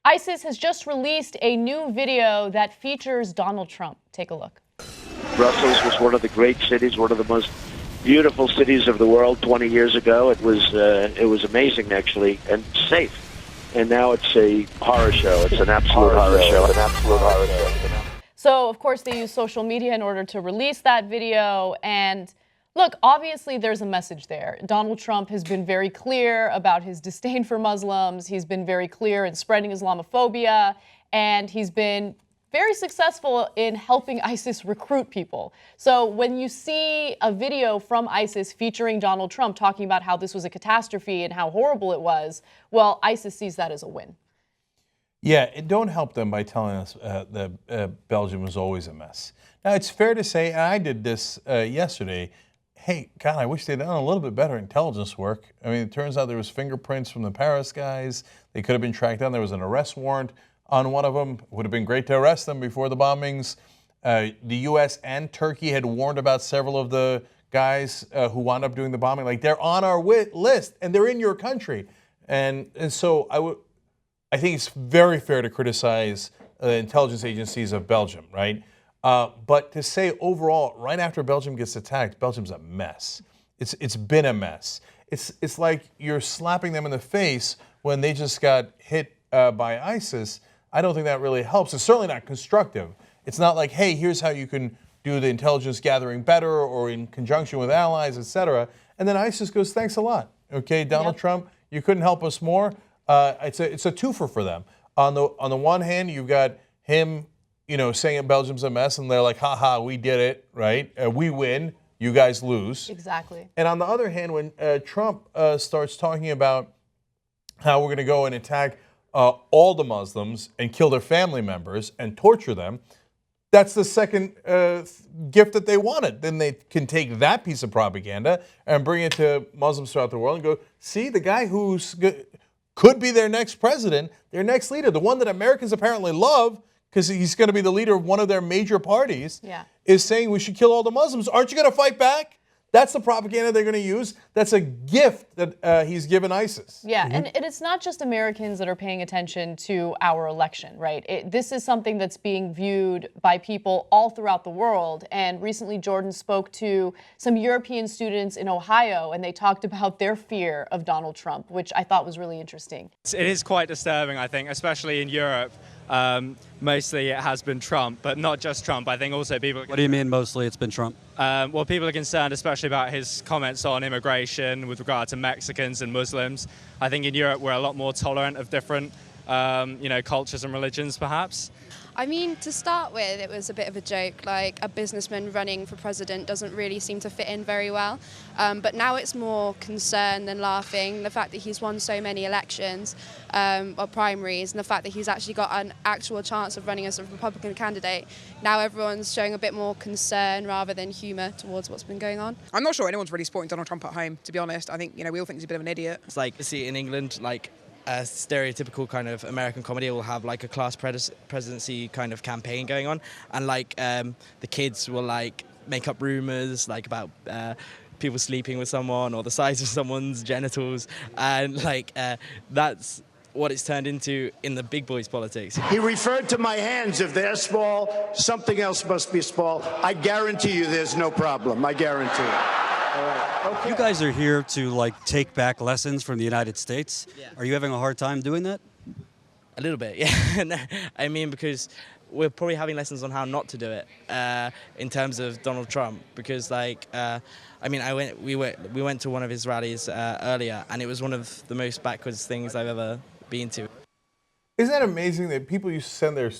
ISIS has just released a new video that features Donald Trump. Take a look. Brussels was one of the great cities, one of the most beautiful cities of the world 20 years ago. It was amazing, actually, and safe. And now it's a horror show. It's an absolute horror show. So, of course, they use social media in order to release that video. And look, obviously, there's a message there. Donald Trump has been very clear about his disdain for Muslims. He's been very clear in spreading Islamophobia. And he's been very successful in helping ISIS recruit people. So when you see a video from ISIS featuring Donald Trump talking about how this was a catastrophe and how horrible it was, well, ISIS sees that as a win. Yeah, and don't help them by telling us that Belgium was always a mess. Now, it's fair to say, and I did this yesterday, hey, God, I wish they'd done a little bit better intelligence work. I mean, it turns out there was fingerprints from the Paris guys. They could have been tracked down. There was an arrest warrant on one of them. It would have been great to arrest them before the bombings. The U.S. and Turkey had warned about several of the guys who wound up doing the bombing. Like, they're on our list, and they're in your country. And so I think it's very fair to criticize the intelligence agencies of Belgium, right? But to say overall, right after Belgium gets attacked, Belgium's a mess. It's been a mess. It's like you're slapping them in the face when they just got hit by ISIS. I don't think that really helps. It's certainly not constructive. It's not like, hey, here's how you can do the intelligence gathering better or in conjunction with allies, et cetera. And then ISIS goes, thanks a lot. Okay, Donald Trump, you couldn't help us more. It's a twofer for them. On the one hand, you've got him, saying Belgium's a mess, and they're like, ha, we did it, right? We win, you guys lose. Exactly. And on the other hand, when Trump starts talking about how we're going to go and attack all the Muslims and kill their family members and torture them, that's the second gift that they wanted. Then they can take that piece of propaganda and bring it to Muslims throughout the world and go, see, the guy who's could be their next president, their next leader, the one that Americans apparently love because he's going to be the leader of one of their major parties, is saying we should kill all the Muslims. Aren't you going to fight back? That's the propaganda they're going to use. That's a gift that he's given ISIS. Yeah, and it's not just Americans that are paying attention to our election, right? This is something that's being viewed by people all throughout the world. And recently, Jordan spoke to some European students in Ohio, and they talked about their fear of Donald Trump, which I thought was really interesting. It is quite disturbing, I think, especially in Europe. Mostly it has been Trump, but not just Trump. I think also people... What do you mean mostly it's been Trump? Well, people are concerned especially about his comments on immigration with regard to Mexicans and Muslims. I think in Europe we're a lot more tolerant of different cultures and religions, perhaps. I mean, to start with, it was a bit of a joke, like a businessman running for president doesn't really seem to fit in very well. But now it's more concern than laughing. The fact that he's won so many elections or primaries, and the fact that he's actually got an actual chance of running as a Republican candidate, now everyone's showing a bit more concern rather than humour towards what's been going on. I'm not sure anyone's really supporting Donald Trump at home, to be honest. I think, we all think he's a bit of an idiot. It's like, you see in England, like, a stereotypical kind of American comedy will have like a class presidency kind of campaign going on, and like the kids will like make up rumors like about people sleeping with someone or the size of someone's genitals, and like that's what it's turned into in the big boys politics. He referred to my hands. If they're small, something else must be small. I guarantee you there's no problem. I guarantee it. All right. Okay. You guys are here to take back lessons from the United States. Yeah. Are you having a hard time doing that? A little bit, yeah. I mean, because we're probably having lessons on how not to do it in terms of Donald Trump. Because we went to one of his rallies earlier, and it was one of the most backwards things I've ever been to. Isn't that amazing that people used to send their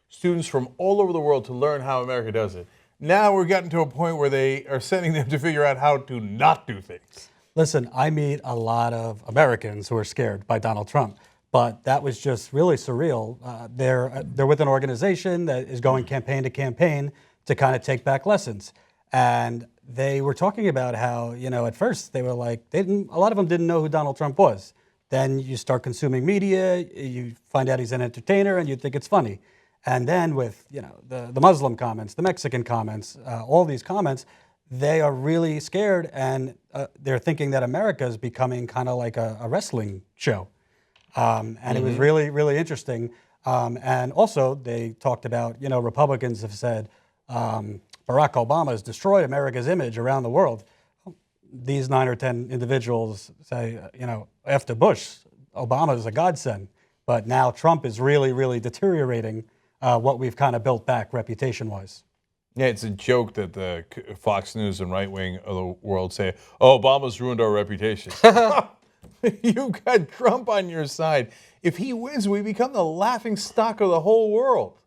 students from all over the world to learn how America does it? Now we're getting to a point where they are sending them to figure out how to not do things. Listen, I meet a lot of Americans who are scared by Donald Trump, but that was just really surreal. They're with an organization that is going campaign to campaign to kind of take back lessons. And they were talking about how, at first they were like, a lot of them didn't know who Donald Trump was. Then you start consuming media, you find out he's an entertainer, and you think it's funny. And then with the Muslim comments, the Mexican comments, all these comments, they are really scared, and they're thinking that America is becoming kind of like a wrestling show. And it was really, really interesting. And also, they talked about, Republicans have said Barack Obama has destroyed America's image around the world. These 9 or 10 individuals say, after Bush, Obama is a godsend. But now Trump is really, really deteriorating what we've kind of built back reputation-wise. Yeah, it's a joke that the Fox News and right wing of the world say, "Oh, Obama's ruined our reputation." You've got Trump on your side. If he wins, we become the laughing stock of the whole world.